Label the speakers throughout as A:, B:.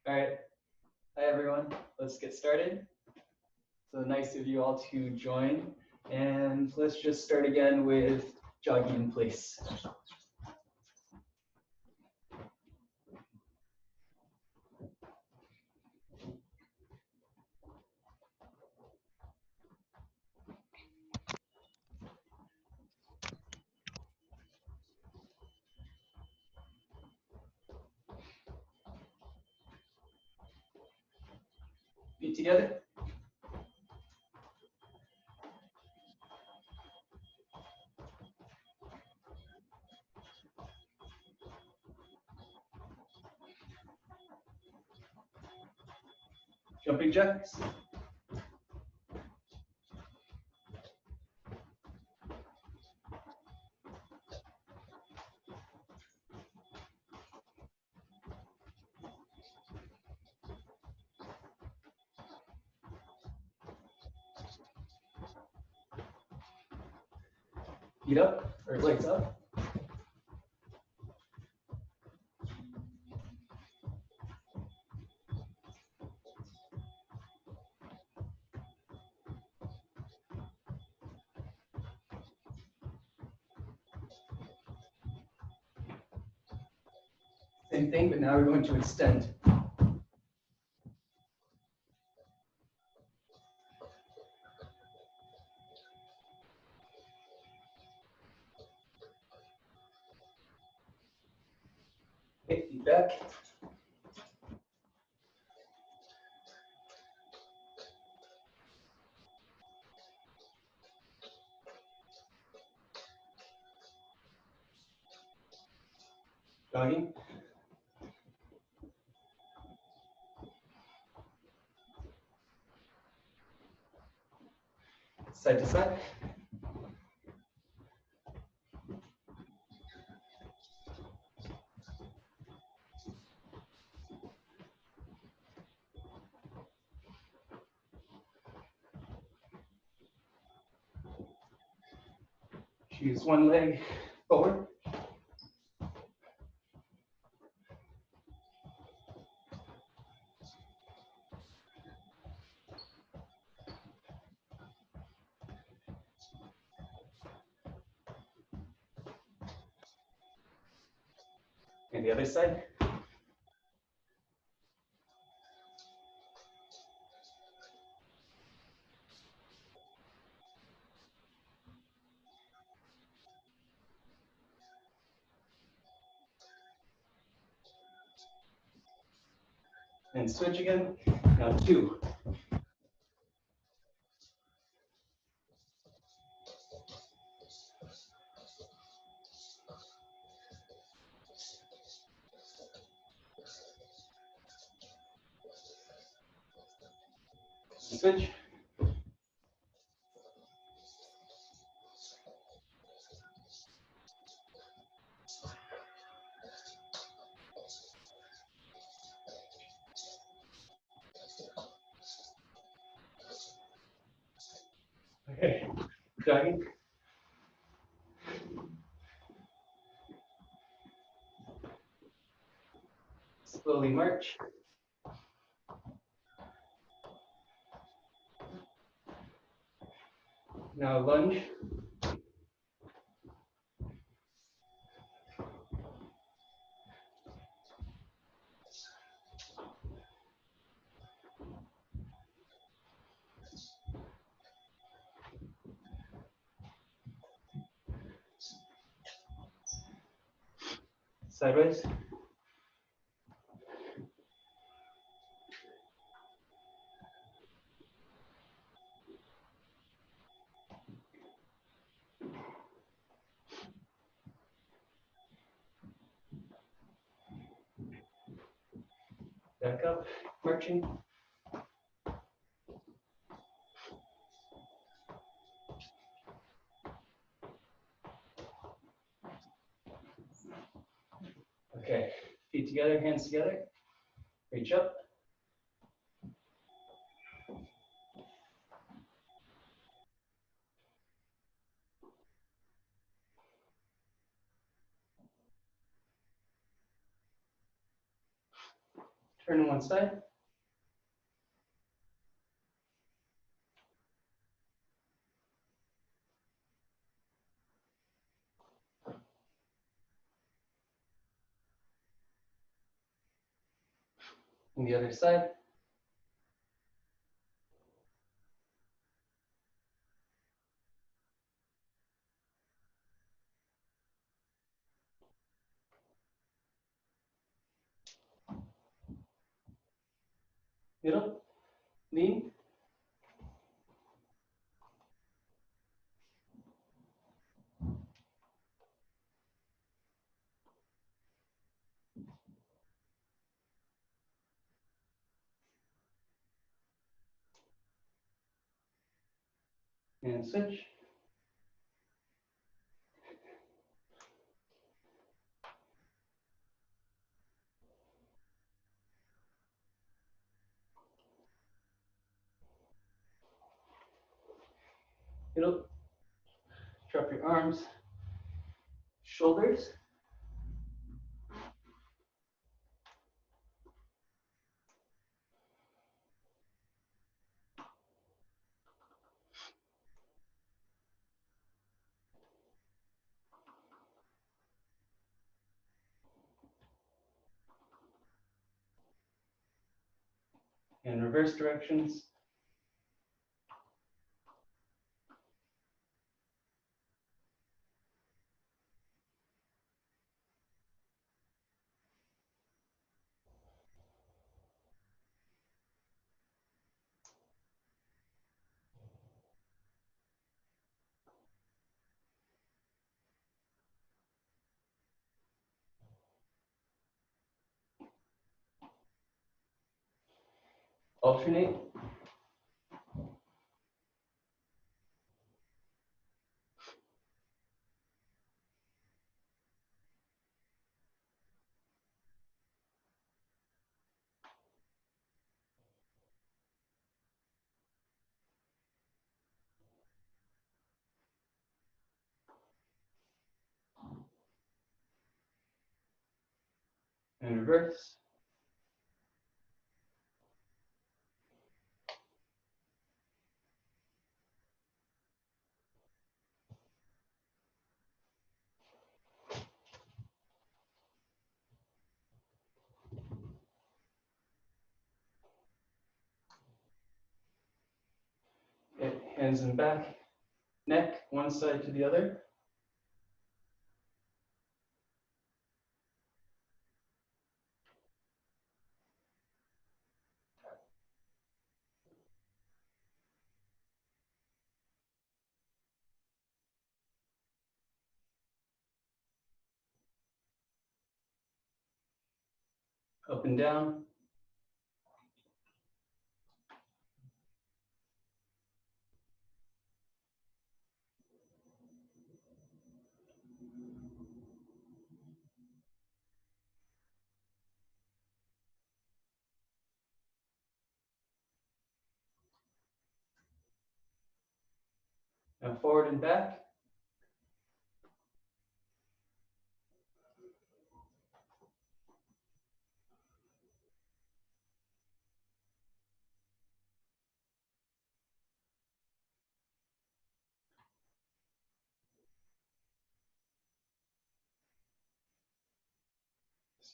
A: All right. Hi, everyone. Let's get started. So nice of you all to join. And let's just start again with jogging in place. Feet together. Jumping jacks. Feet up or legs up. Same thing, but now we're going to extend. Okay, feet back. Jogging. Side to side. Choose one leg forward. And the other side. And switch again. Now 2. Switch. Okay, jogging. Slowly march. Now lunge. Sideways. Back up, marching. Okay, feet together, hands together. Reach up. Turn to one side. And the other side. Middle, lean. And switch. Middle. Drop your arms. Shoulders. And reverse directions. Alternate. And reverse. Okay, hands in back. Neck, one side to the other. Up and down. Now forward and back.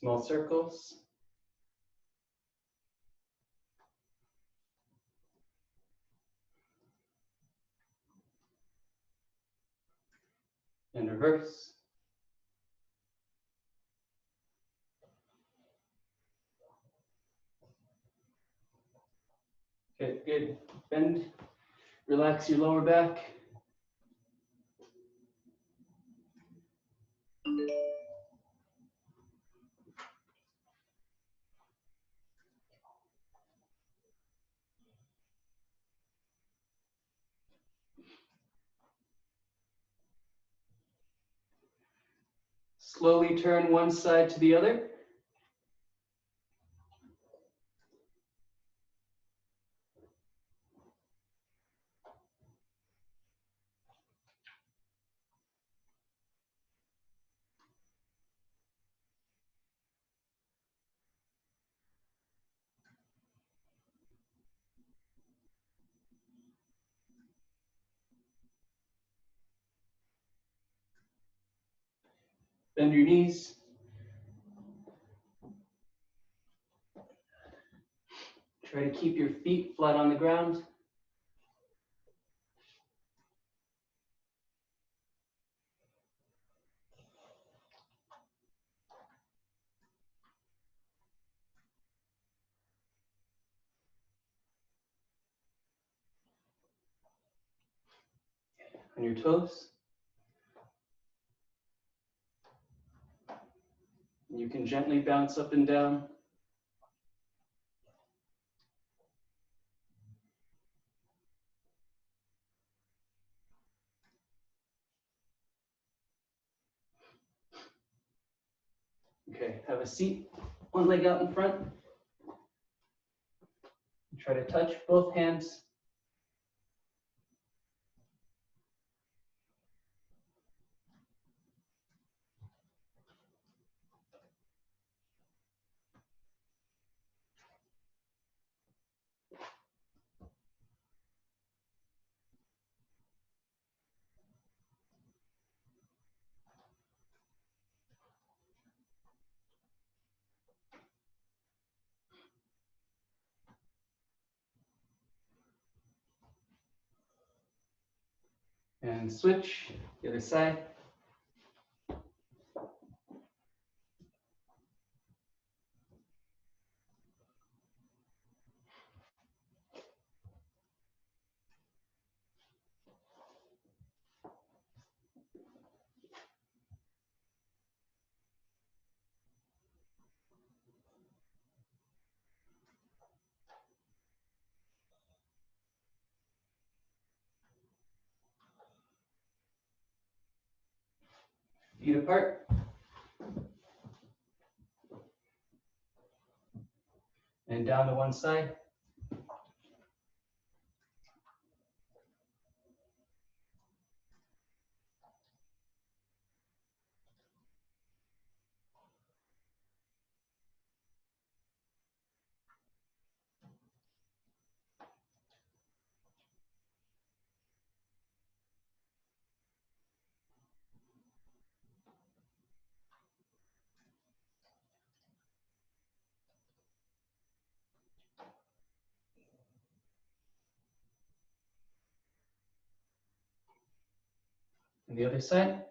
A: Small circles. And reverse. Okay, good. Bend. Relax your lower back. Slowly turn one side to the other. Bend your knees. Try to keep your feet flat on the ground. On your toes. You can gently bounce up and down. Okay, have a seat, one leg out in front. Try to touch both hands. And switch, the other side. Feet apart. And down to one side. And the other side.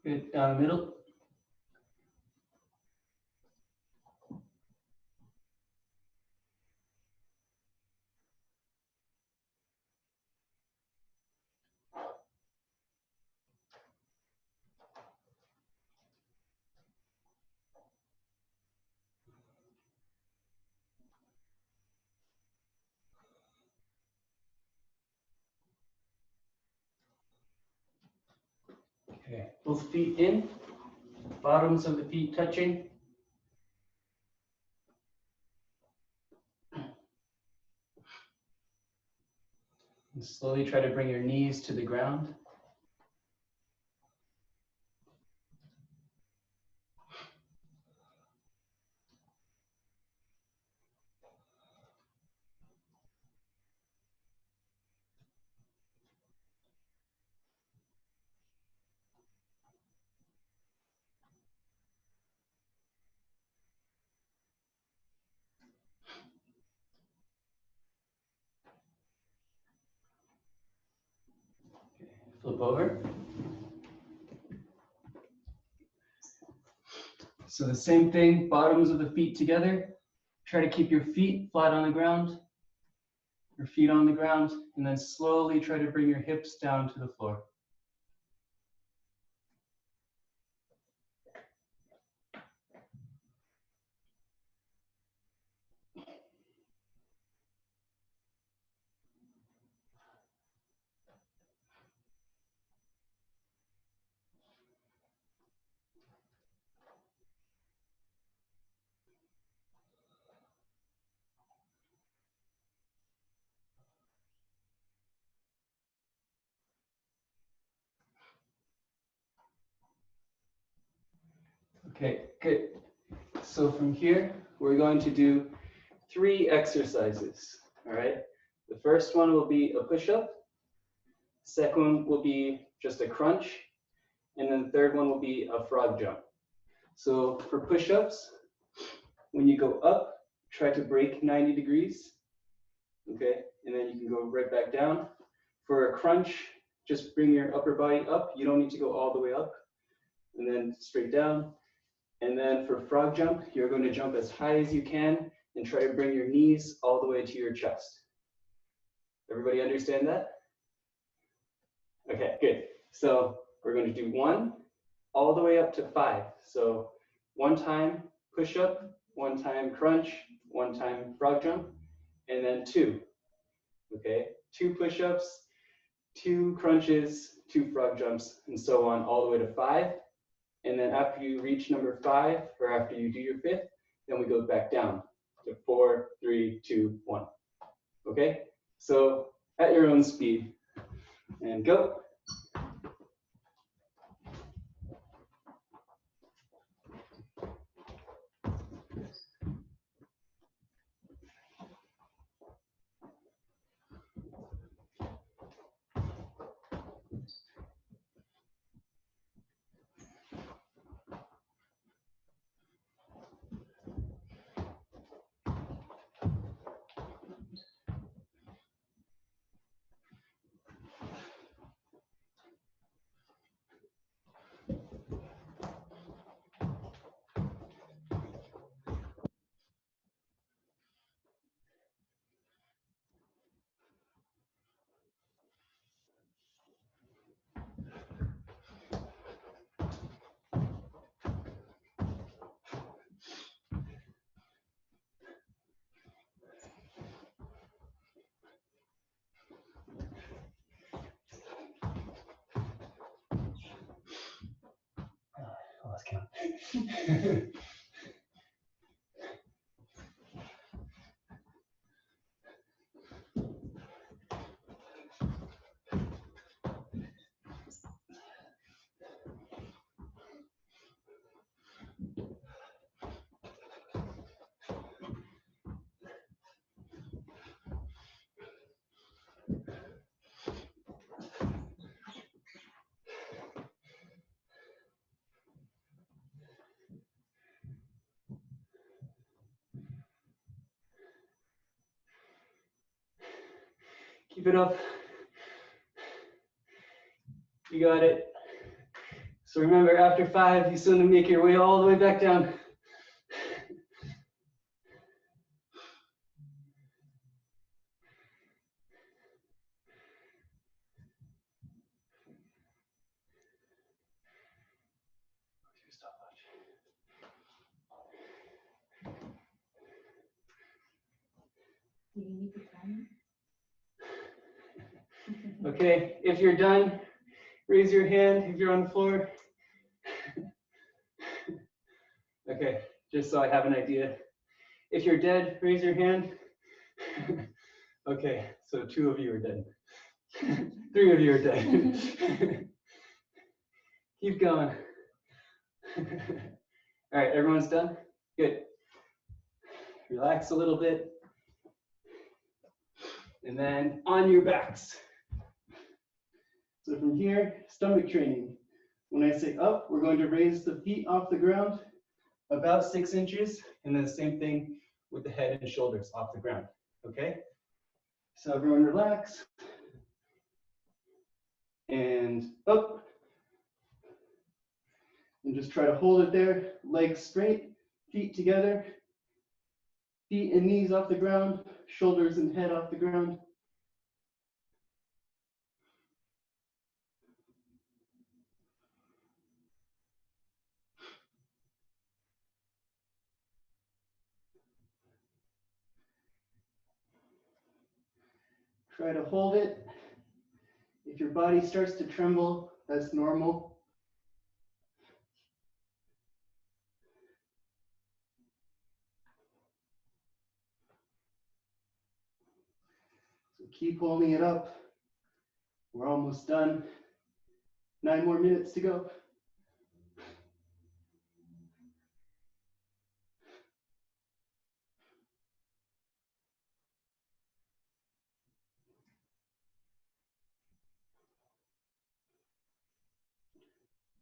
A: Good, down the middle. Okay, both feet in, bottoms of the feet touching. And slowly try to bring your knees to the ground. Flip over. So the same thing, bottoms of the feet together. Try to keep your feet flat on the ground, your feet on the ground, and then slowly try to bring your hips down to the floor. Okay, good. So from here, we're going to do 3 exercises, all right? The first one will be a push-up. Second one will be just a crunch. And then the third one will be a frog jump. So for push-ups, when you go up, try to break 90 degrees, okay? And then you can go right back down. For a crunch, just bring your upper body up. You don't need to go all the way up. And then straight down. And then for frog jump, you're going to jump as high as you can and try to bring your knees all the way to your chest. Everybody understand that? Okay, good. So we're going to do 1 all the way up to 5. So 1 time push up, 1 time crunch, 1 time frog jump, and then 2. Okay, 2 push-ups, 2 crunches, 2 frog jumps, and so on all the way to 5. And then after you reach number 5, or after you do your 5th, then we go back down to 4, 3, 2, 1. Okay, so at your own speed, and go. I lost count. Keep it up. You got it. So remember, after 5, you still need to make your way all the way back down.
B: Do you need the time?
A: Okay, if you're done, raise your hand if you're on the floor. Okay, just so I have an idea. If you're dead, raise your hand. Okay, so 2 of you are dead. 3 of you are dead. Keep going. All right, everyone's done? Good. Relax a little bit. And then on your backs. So from here, stomach training. When I say up, we're going to raise the feet off the ground about 6 inches, and then the same thing with the head and shoulders off the ground, okay? So everyone relax. And up. And just try to hold it there, legs straight, feet together, feet and knees off the ground, shoulders and head off the ground. Try to hold it. If your body starts to tremble, that's normal. So keep holding it up. We're almost done. 9 more minutes to go.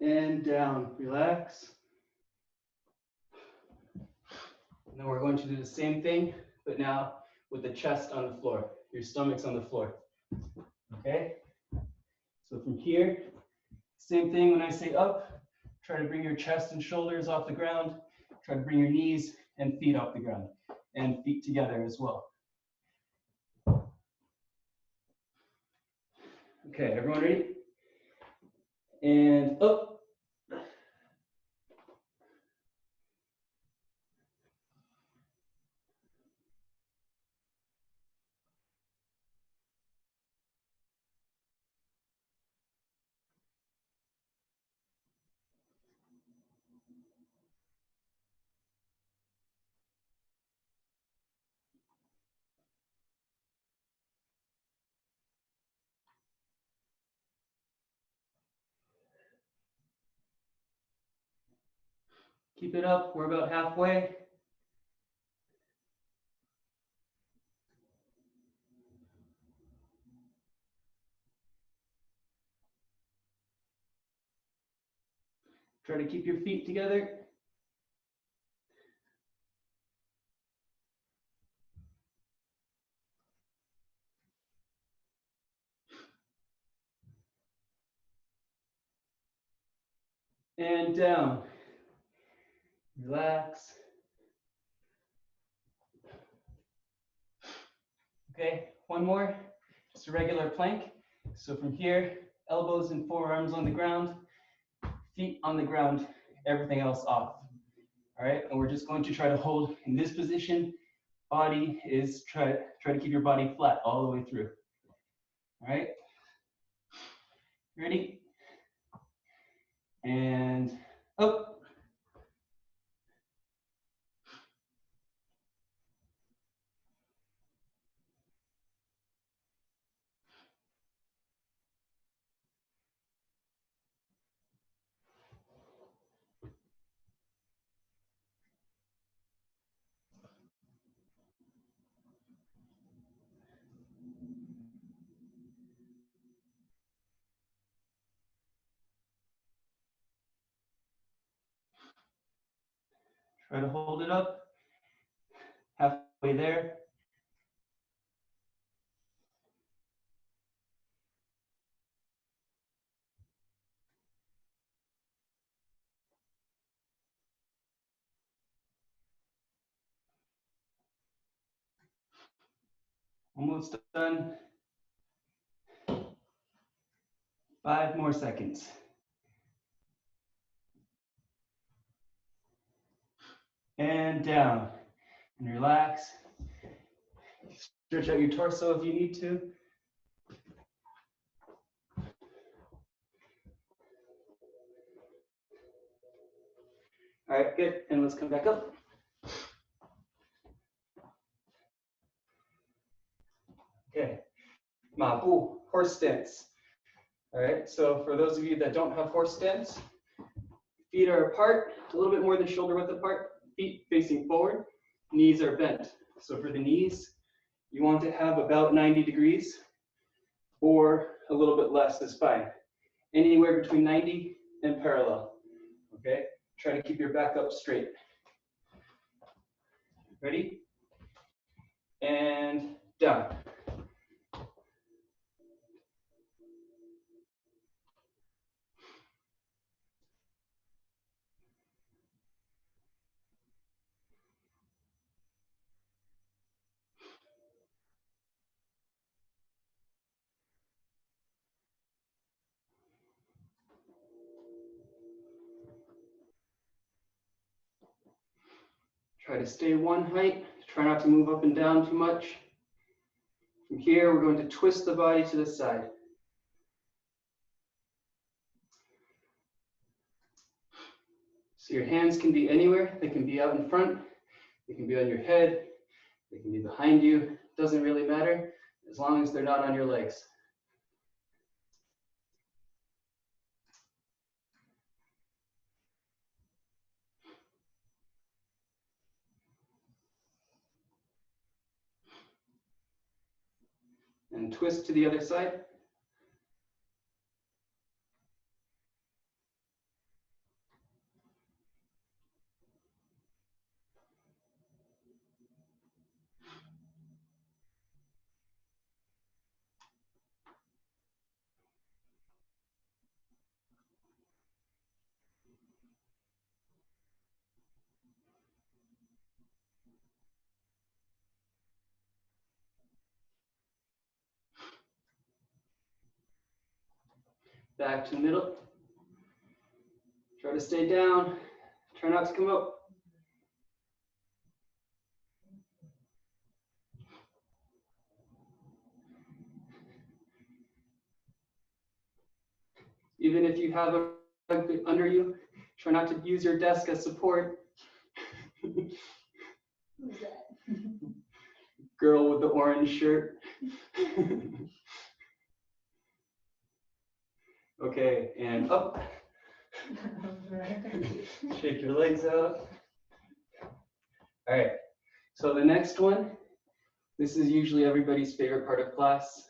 A: and down. Relax. And then we're going to do the same thing, but now with the chest on the floor. Your stomach's on the floor. Okay? So from here, same thing when I say up, try to bring your chest and shoulders off the ground. Try to bring your knees and feet off the ground, and feet together as well. Okay, everyone ready? And up. Keep it up. We're about halfway. Try to keep your feet together. And down. Relax. Okay, one more. Just a regular plank. So from here, elbows and forearms on the ground, feet on the ground, everything else off. All right, and we're just going to try to hold in this position. Body is try to keep your body flat all the way through. All right, ready? And up. Try to hold it up. Halfway there. Almost done. 5 more seconds. And down. And relax. Stretch out your torso if you need to. All right, good. And let's come back up. Okay. Mabu, horse stance. All right, so for those of you that don't have horse stance, feet are apart, a little bit more than shoulder width apart, feet facing forward, knees are bent. So for the knees, you want to have about 90 degrees or a little bit less is fine. Anywhere between 90 and parallel, okay? Try to keep your back up straight. Ready? And down. Try to stay one height. Try not to move up and down too much. From here, we're going to twist the body to the side. So your hands can be anywhere. They can be out in front. They can be on your head. They can be behind you. Doesn't really matter as long as they're not on your legs. And twist to the other side. Back to the middle. Try to stay down. Try not to come up. Even if you have a rug under you, try not to use your desk as support.
B: Who's that?
A: Girl with the orange shirt. Okay, and up. Shake your legs out. All right, so the next one, this is usually everybody's favorite part of class,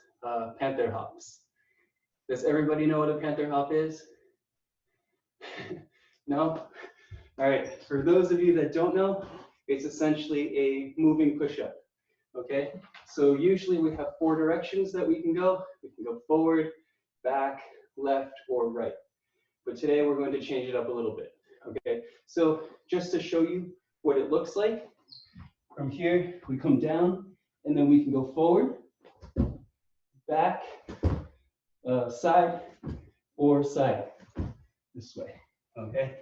A: panther hops. Does everybody know what a panther hop is? No? All right, for those of you that don't know, it's essentially a moving push-up, okay? So usually we have 4 directions that we can go. We can go forward, back, left, or right. But today we're going to change it up a little bit, okay? So just to show you what it looks like, from here we come down, and then we can go forward, back, side, or side, this way, okay?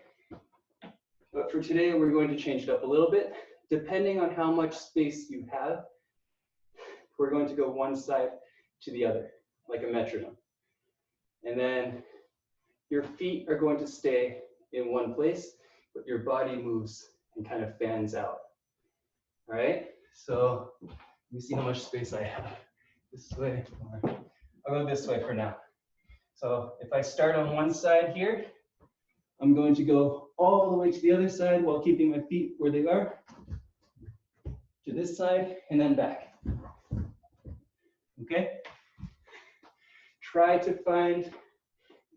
A: But for today, we're going to change it up a little bit. Depending on how much space you have, we're going to go one side to the other, like a metronome. And then your feet are going to stay in one place, but your body moves and kind of fans out. All right, so let me see how much space I have. This way, or I'll go this way for now. So if I start on one side here, I'm going to go all the way to the other side while keeping my feet where they are, to this side, and then back. Okay? Try to find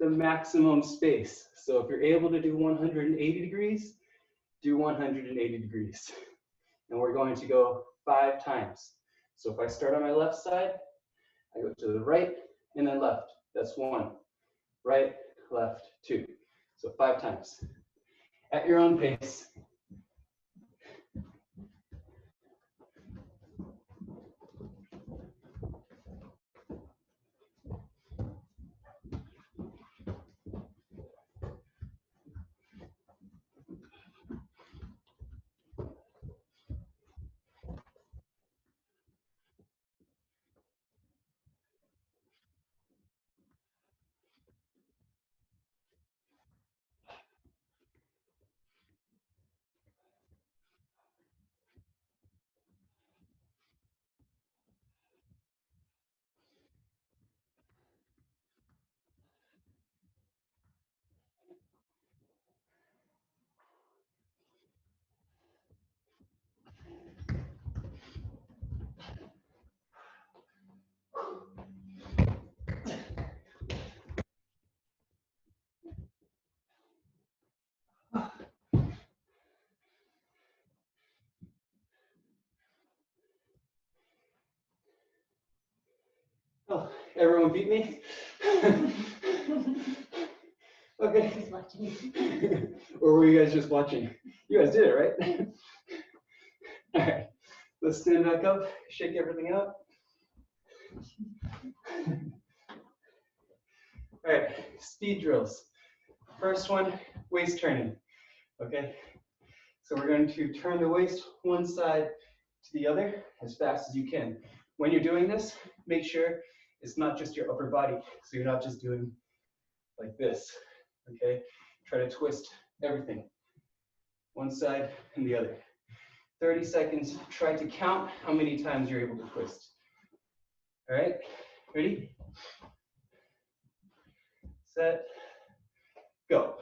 A: the maximum space. So if you're able to do 180 degrees, do 180 degrees. And we're going to go 5 times. So if I start on my left side, I go to the right and then left. That's 1. Right, left, 2. So 5 times. At your own pace. Oh, everyone beat me? Okay.
B: Who's watching?
A: Or were you guys just watching? You guys did it, right? All right, let's stand back up, shake everything out. All right, speed drills. First one, waist turning, okay? So we're going to turn the waist one side to the other as fast as you can. When you're doing this, make sure it's not just your upper body, so you're not just doing like this, okay? Try to twist everything, one side and the other. 30 seconds, try to count how many times you're able to twist. All right, ready? Set, go.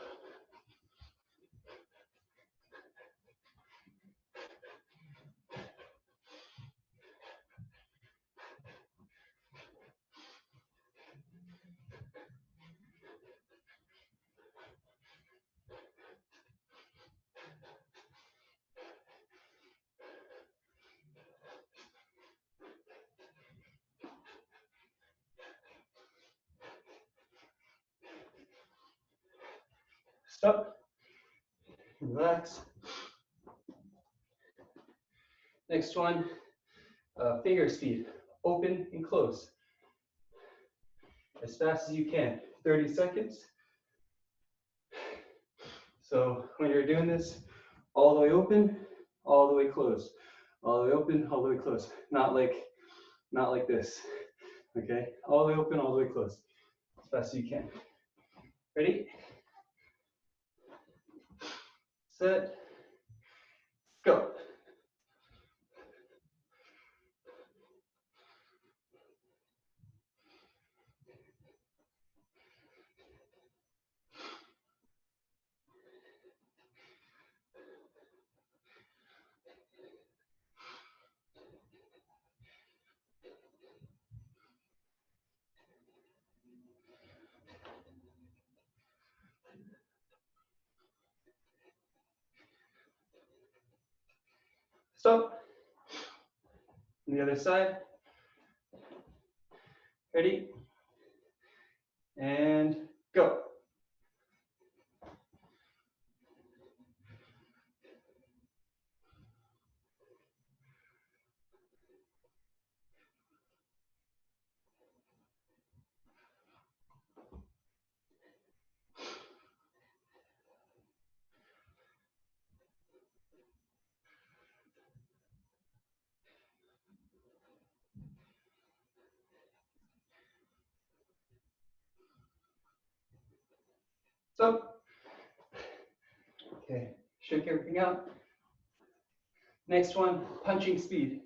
A: Stop, relax. Next one, finger speed, open and close. As fast as you can. 30 seconds. So when you're doing this, all the way open, all the way closed, all the way open, all the way closed. Not like this. Okay, all the way open, all the way closed, as fast as you can. Ready? Set. Go. Stop. On the other side. Ready? And go. Stop. Okay, shake everything out. Next one, punching speed.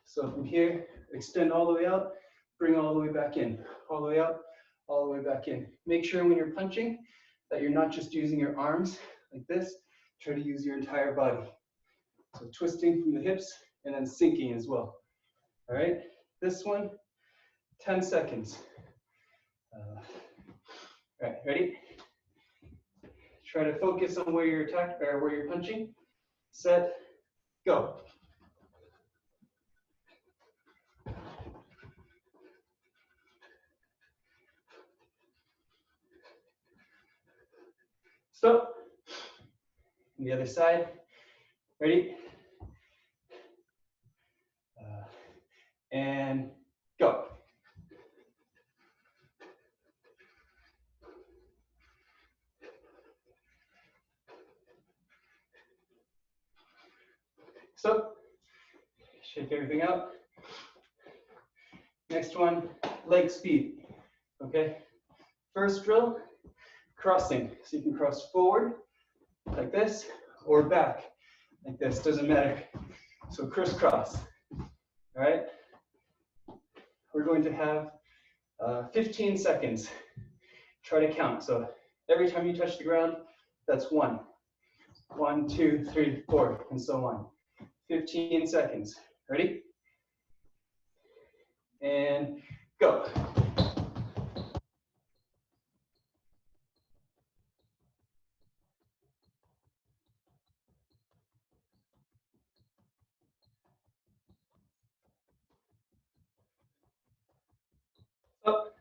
A: So from here, extend all the way out, bring all the way back in, all the way out, all the way back in. Make sure when you're punching that you're not just using your arms like this, try to use your entire body. So twisting from the hips and then sinking as well. All right, this one, 10 seconds. All right, ready? Try to focus on where you're where you're punching. Set, go. Stop. On the other side. Ready? And go. Stop. Shake everything out. Next one, leg speed. Okay. First drill, crossing. So you can cross forward like this or back like this, doesn't matter. So crisscross. All right. We're going to have 15 seconds. Try to count. So every time you touch the ground, that's 1. 1, 2, 3, 4, and so on. 15 seconds. Ready? And go. Up.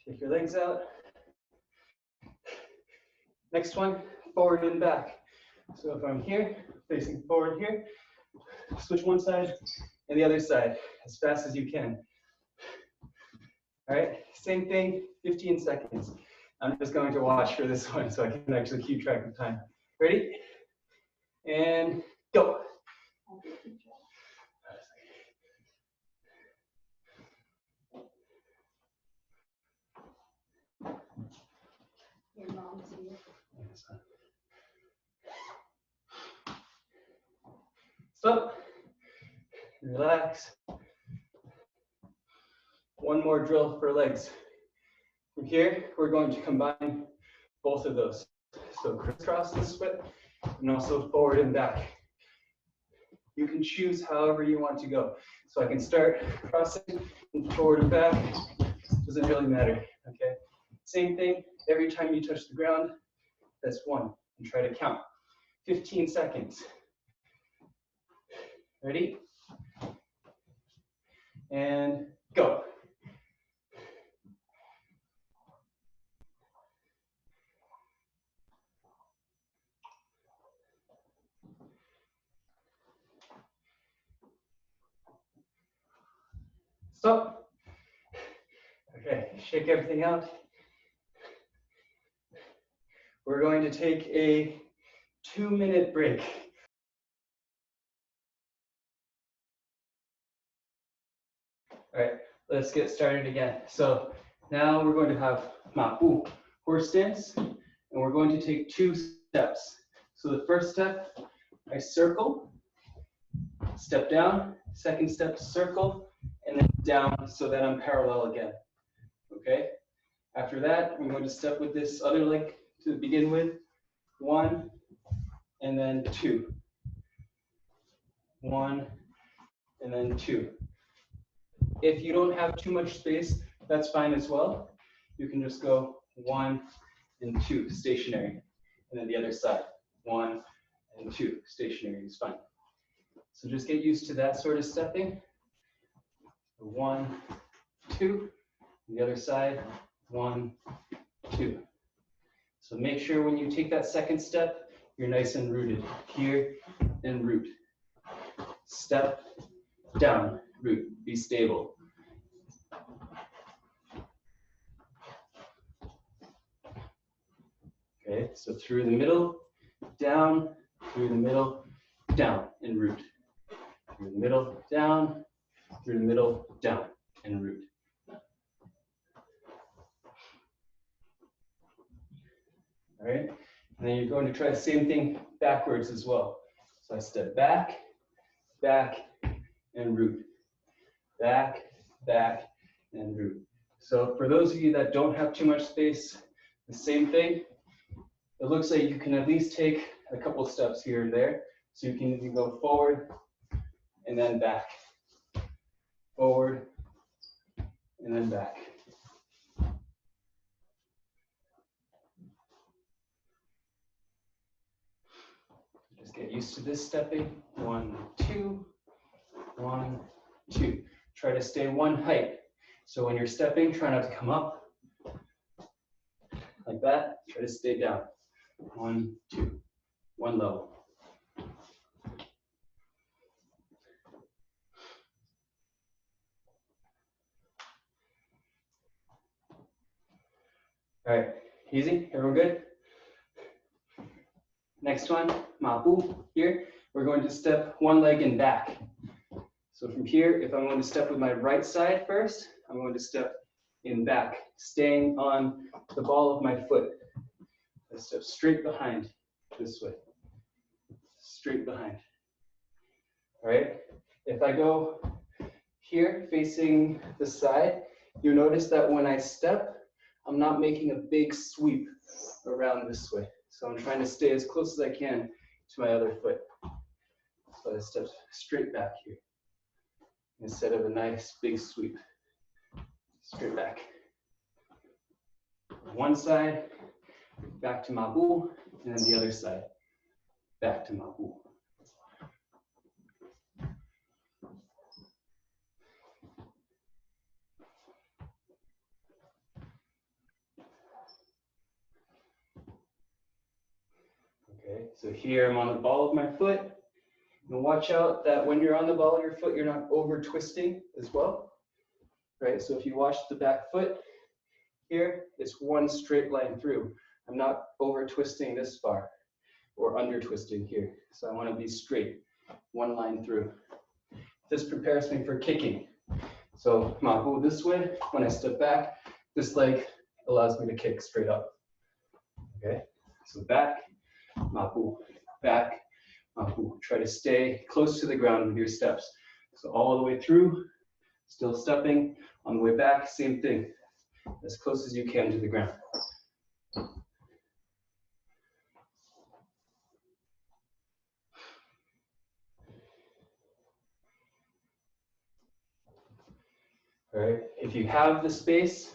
A: Shake your legs out. Next one, forward and back. So if I'm here, facing forward here, switch one side and the other side as fast as you can. All right, same thing, 15 seconds. I'm just going to watch for this one so I can actually keep track of time. Ready? And go.
B: Your mom's here.
A: Stop. Relax. One more drill for legs. From here, we're going to combine both of those. So crisscross this way, and also forward and back. You can choose however you want to go. So I can start crossing and forward and back. Doesn't really matter, okay? Same thing, every time you touch the ground, that's 1. And try to count. 15 seconds. Ready? And go. Stop. Okay, shake everything out. We're going to take a 2-minute break. All right, let's get started again. So now we're going to have mapu, horse stance, and we're going to take 2 steps. So the first step, I circle, step down, second step, circle, and then down so that I'm parallel again. Okay? After that, I'm going to step with this other leg to begin with. 1, and then 2. 1, and then 2. If you don't have too much space, that's fine as well. You can just go 1 and 2, stationary. And then the other side, 1 and 2, stationary is fine. So just get used to that sort of stepping. 1, 2, and the other side, 1, 2. So make sure when you take that second step, you're nice and rooted. Here and root. Step, down, root, be stable. Okay, so through the middle, down, through the middle, down, and root. Through the middle, down, through the middle, down, and root. All right, and then you're going to try the same thing backwards as well. So I step back, back, and root. Back, back, and root. So for those of you that don't have too much space, the same thing. It looks like you can at least take a couple steps here and there. So you can go forward and then back. Forward and then back. Just get used to this stepping. 1, 2, 1, 2. Try to stay one height. So when you're stepping, try not to come up like that. Try to stay down. 1, 2, one level. All right, easy? Everyone good? Next one, mapu. Here, we're going to step one leg in back. So from here, if I'm going to step with my right side first, I'm going to step in back, staying on the ball of my foot. I step straight behind this way. Straight behind. All right? If I go here facing the side, you'll notice that when I step, I'm not making a big sweep around this way. So I'm trying to stay as close as I can to my other foot. So I step straight back here instead of a nice big sweep. Straight back. One side, back to mabu, and then the other side, back to mabu. Okay, so here I'm on the ball of my foot. And watch out that when you're on the ball of your foot, you're not over twisting as well. Right, so if you watch the back foot, here, it's one straight line through. I'm not over twisting this far or under twisting here. So I want to be straight, one line through. This prepares me for kicking. So mabu this way, when I step back, this leg allows me to kick straight up. Okay, so back, mabu, back, mabu. Try to stay close to the ground with your steps. So all the way through, still stepping. On the way back, same thing, as close as you can to the ground. All right, if you have the space,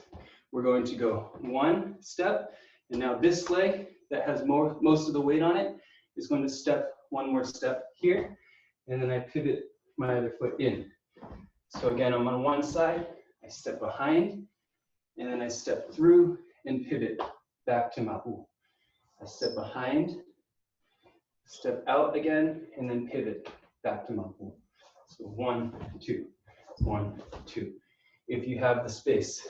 A: we're going to go one step, and now this leg that has most of the weight on it is going to step one more step here, and then I pivot my other foot in. So again, I'm on one side, I step behind, and then I step through and pivot back to mabu. I step behind, step out again, and then pivot back to mabu. So 1, 2, 1, 2. If you have the space.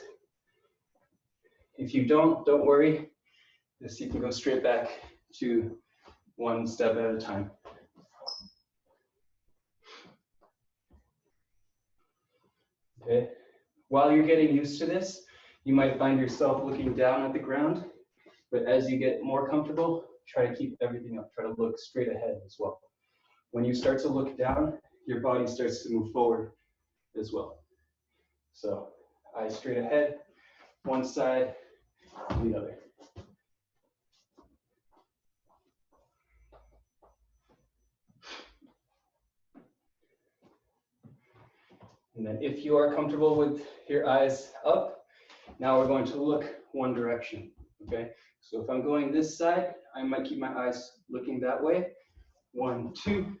A: If you don't worry. Just you can go straight back to one step at a time. Okay. While you're getting used to this, you might find yourself looking down at the ground, but as you get more comfortable, try to keep everything up. Try to look straight ahead as well. When you start to look down, your body starts to move forward as well. So eyes straight ahead, one side, the other. And then if you are comfortable with your eyes up, now we're going to look one direction, okay? So if I'm going this side, I might keep my eyes looking that way. 1, 2,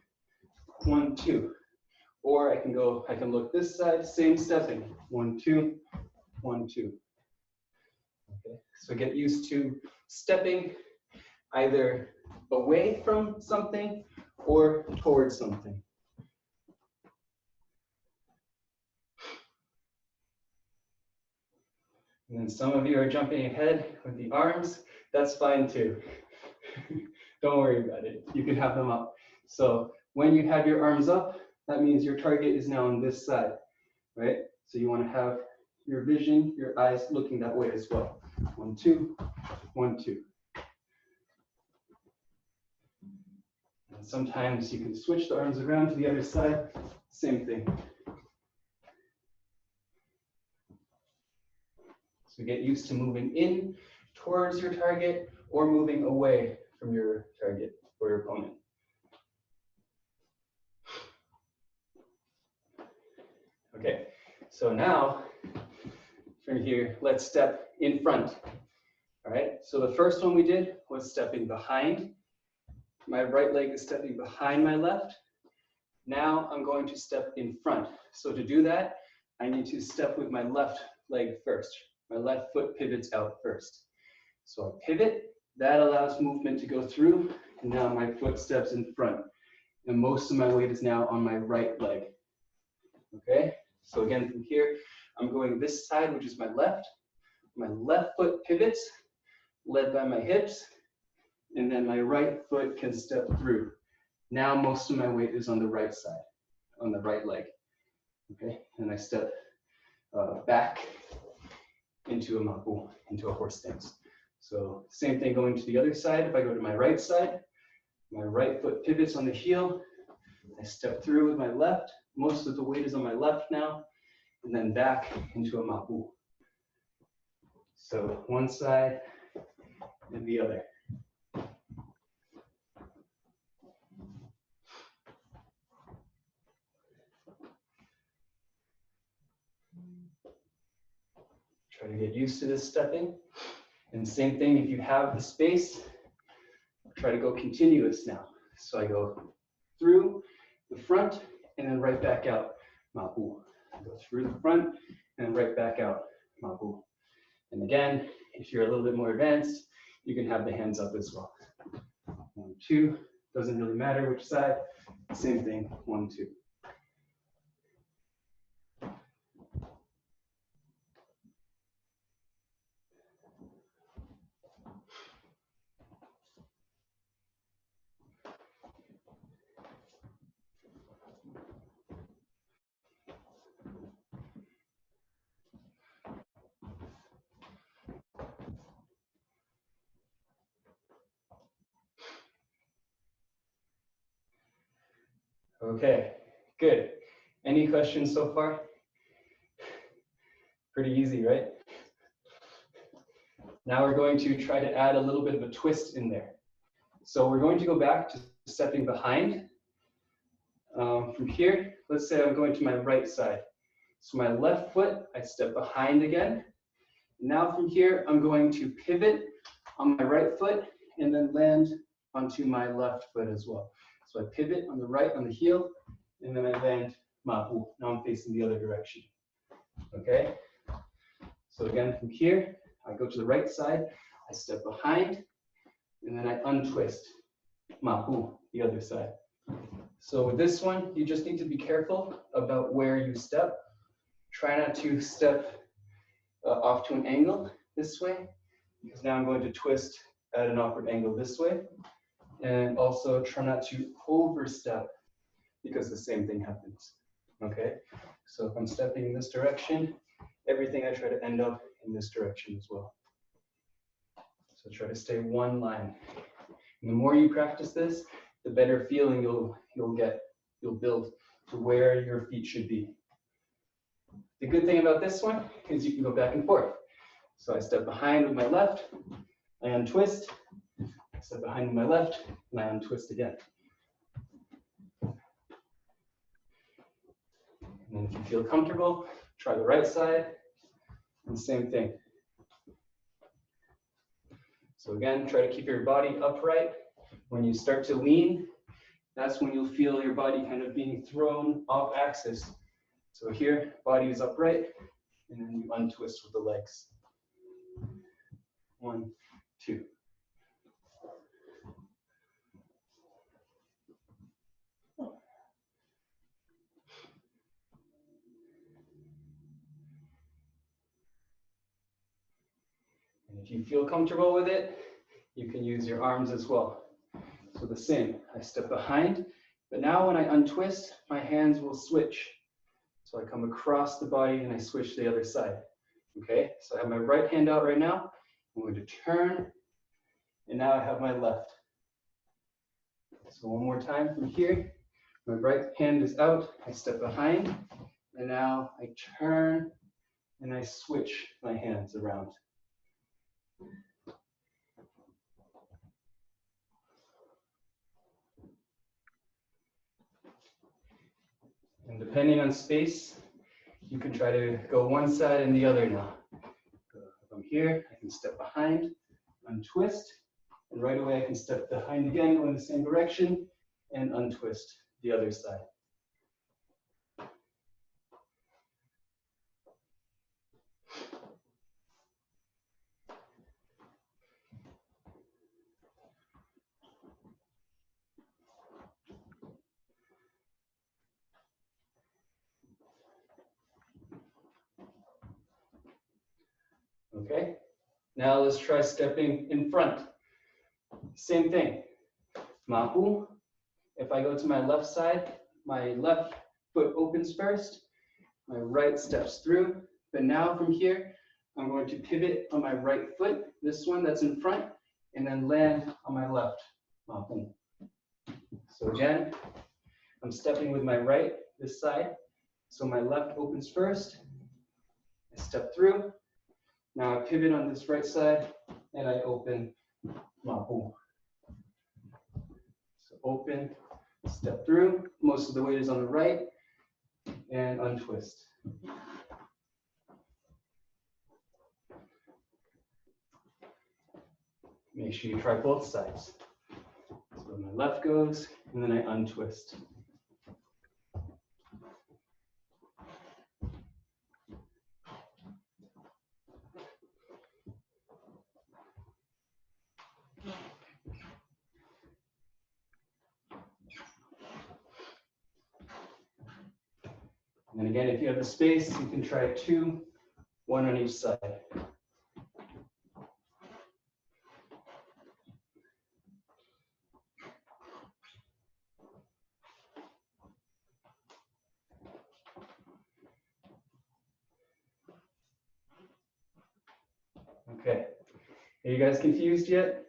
A: 1, 2. Or I can look this side, same stepping. 1, 2, 1, 2. Okay, so get used to stepping either away from something or towards something. And then some of you are jumping ahead with the arms. That's fine too. Don't worry about it. You can have them up. So when you have your arms up, that means your target is now on this side, right? So you want to have your vision, your eyes looking that way as well. 1, 2, 1, 2. And sometimes you can switch the arms around to the other side. Same thing. So get used to moving in towards your target or moving away from your target or your opponent. Okay, so now from here, let's step in front. All right, so the first one we did was stepping behind. My right leg is stepping behind my left. Now I'm going to step in front. So to do that, I need to step with my left leg first. My left foot pivots out first. So I pivot, that allows movement to go through, and now my foot steps in front. And most of my weight is now on my right leg. Okay, so again from here, I'm going this side, which is my left. My left foot pivots, led by my hips, and then my right foot can step through. Now most of my weight is on the right side, on the right leg. Okay, and I step back into a mapu, into a horse stance. So same thing going to the other side. If I go to my right side, my right foot pivots on the heel. I step through with my left. Most of the weight is on my left now, and then back into a mapu. So one side and the other. Try to get used to this stepping. And same thing, if you have the space, try to go continuous now. So I go through the front and then right back out, mapu. I go through the front and right back out, mapu. And again, if you're a little bit more advanced, you can have the hands up as well. 1, 2, doesn't really matter which side, same thing, 1, 2. Okay, good. Any questions so far? Pretty easy, right? Now we're going to try to add a little bit of a twist in there. So we're going to go back to stepping behind. From here, let's say I'm going to my right side. So my left foot, I step behind again. Now from here, I'm going to pivot on my right foot and then land onto my left foot as well. So I pivot on the right, on the heel, and then I land mapu. Now I'm facing the other direction. Okay? So again, from here, I go to the right side, I step behind, and then I untwist, mapu, the other side. So with this one, you just need to be careful about where you step. Try not to step off to an angle, this way, because now I'm going to twist at an awkward angle this way. And also try not to overstep, because the same thing happens, okay? So if I'm stepping in this direction, everything I try to end up in this direction as well. So try to stay one line. And the more you practice this, the better feeling you'll build to where your feet should be. The good thing about this one is you can go back and forth. So I step behind with my left, I untwist, I step behind with my left, and I untwist again. And then if you feel comfortable, try the right side, and same thing. So again, try to keep your body upright. When you start to lean, that's when you'll feel your body kind of being thrown off axis. So here, body is upright, and then you untwist with the legs. 1, 2. And if you feel comfortable with it, you can use your arms as well. So the same, I step behind, but now when I untwist, my hands will switch. So I come across the body and I switch to the other side. Okay, so I have my right hand out right now. I'm going to turn, and now I have my left. So one more time from here, my right hand is out, I step behind, and now I turn and I switch my hands around. And depending on space, you can try to go one side and the other now. So if I'm here, I can step behind, untwist, and right away I can step behind again, go in the same direction, and untwist the other side. Okay, now let's try stepping in front. Same thing, mapu. If I go to my left side, my left foot opens first, my right steps through, but now from here, I'm going to pivot on my right foot, this one that's in front, and then land on my left, mapu. So again, I'm stepping with my right, this side, so my left opens first, I step through, now I pivot on this right side, and I open mapu. So open, step through, most of the weight is on the right, and untwist. Make sure you try both sides. So my left goes, and then I untwist. And again, if you have the space, you can try 2, 1 on each side. Okay, are you guys confused yet?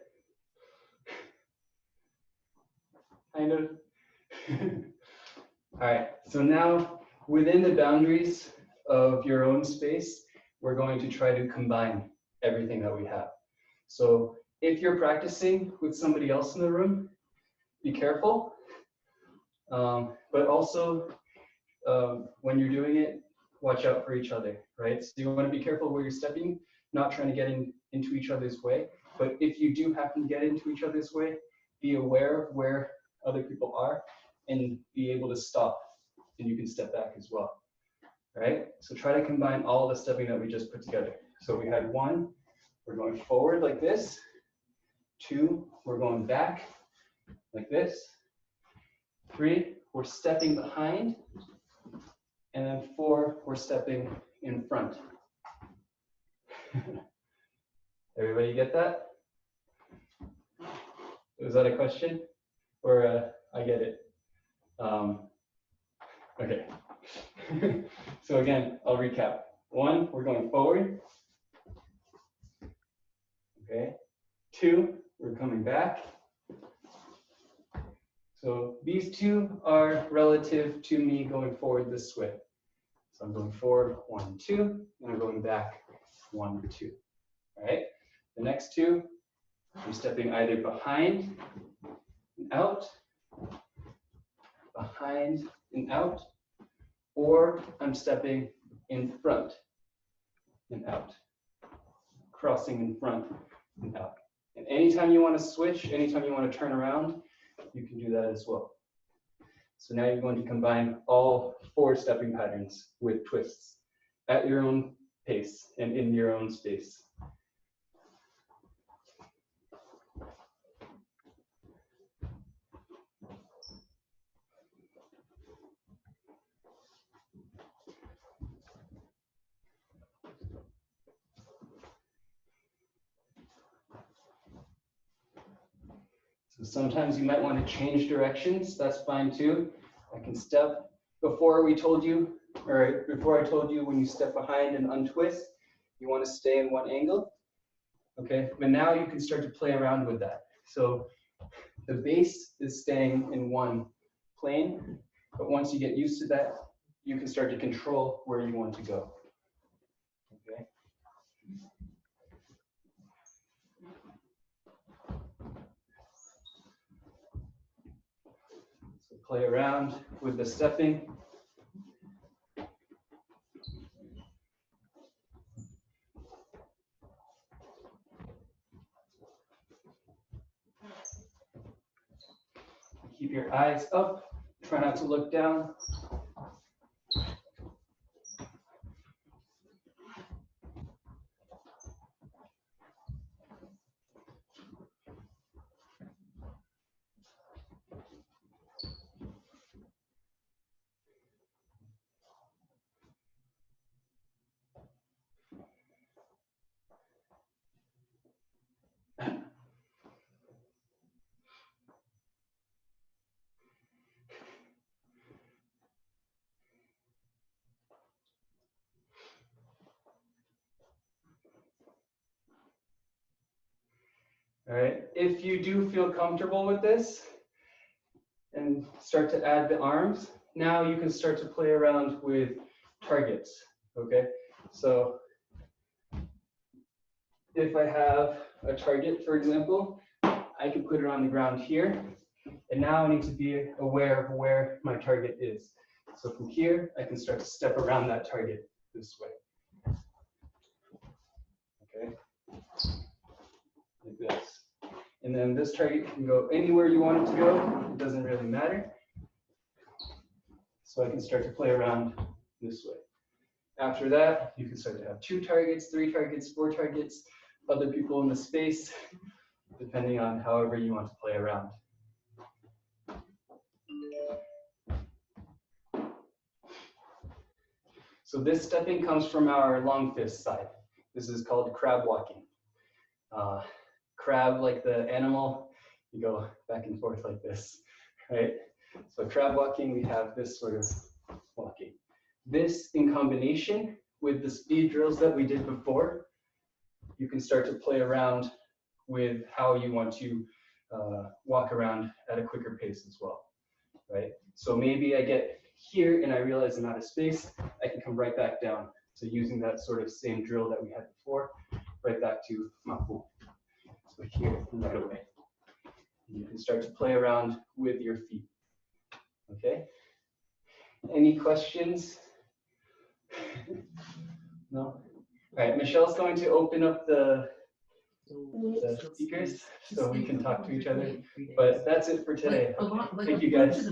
A: Kind of? All right, so now within the boundaries of your own space, we're going to try to combine everything that we have. So if you're practicing with somebody else in the room, be careful. But also, when you're doing it, watch out for each other, right? So you want to be careful where you're stepping, not trying to get into each other's way. But if you do happen to get into each other's way, be aware of where other people are and be able to stop, and you can step back as well, right? So try to combine all the stepping that we just put together. So we had 1, we're going forward like this. 2, we're going back like this. 3, we're stepping behind. And then 4, we're stepping in front. Everybody get that? Was that a question? Or I get it? Okay. So again, I'll recap. 1, we're going forward. Okay. 2, we're coming back. So these 2 are relative to me going forward this way. So I'm going forward 1, 2, and I'm going back 1, 2. All right. The next 2, I'm stepping either behind and out, behind and out, or I'm stepping in front and out, crossing in front and out. And anytime you want to switch, anytime you want to turn around, you can do that as well. So now you're going to combine all 4 stepping patterns with twists at your own pace and in your own space. So sometimes you might want to change directions. That's fine too. I can step before I told you when you step behind and untwist, you want to stay in one angle. Okay, but now you can start to play around with that. So the base is staying in one plane, but once you get used to that, you can start to control where you want to go. Okay. So play around with the stepping. Keep your eyes up, try not to look down. All right, if you do feel comfortable with this and start to add the arms, now you can start to play around with targets, okay? So if I have a target, for example, I can put it on the ground here, and now I need to be aware of where my target is. So from here, I can start to step around that target this way. Okay, like this. And then this target can go anywhere you want it to go. It doesn't really matter. So I can start to play around this way. After that, you can start to have 2 targets, 3 targets, 4 targets, other people in the space, depending on however you want to play around. So this stepping comes from our long fist side. This is called crab walking. Crab, like the animal, you go back and forth like this, right? So crab walking, we have this sort of walking. This in combination with the speed drills that we did before, you can start to play around with how you want to walk around at a quicker pace as well, right? So maybe I get here and I realize I'm out of space, I can come right back down. So using that sort of same drill that we had before, right back to mapu. So here and right away. You can start to play around with your feet. Okay? Any questions? No? All right, Michelle's going to open up the speakers so we can talk to each other. But that's it for today. Thank you guys.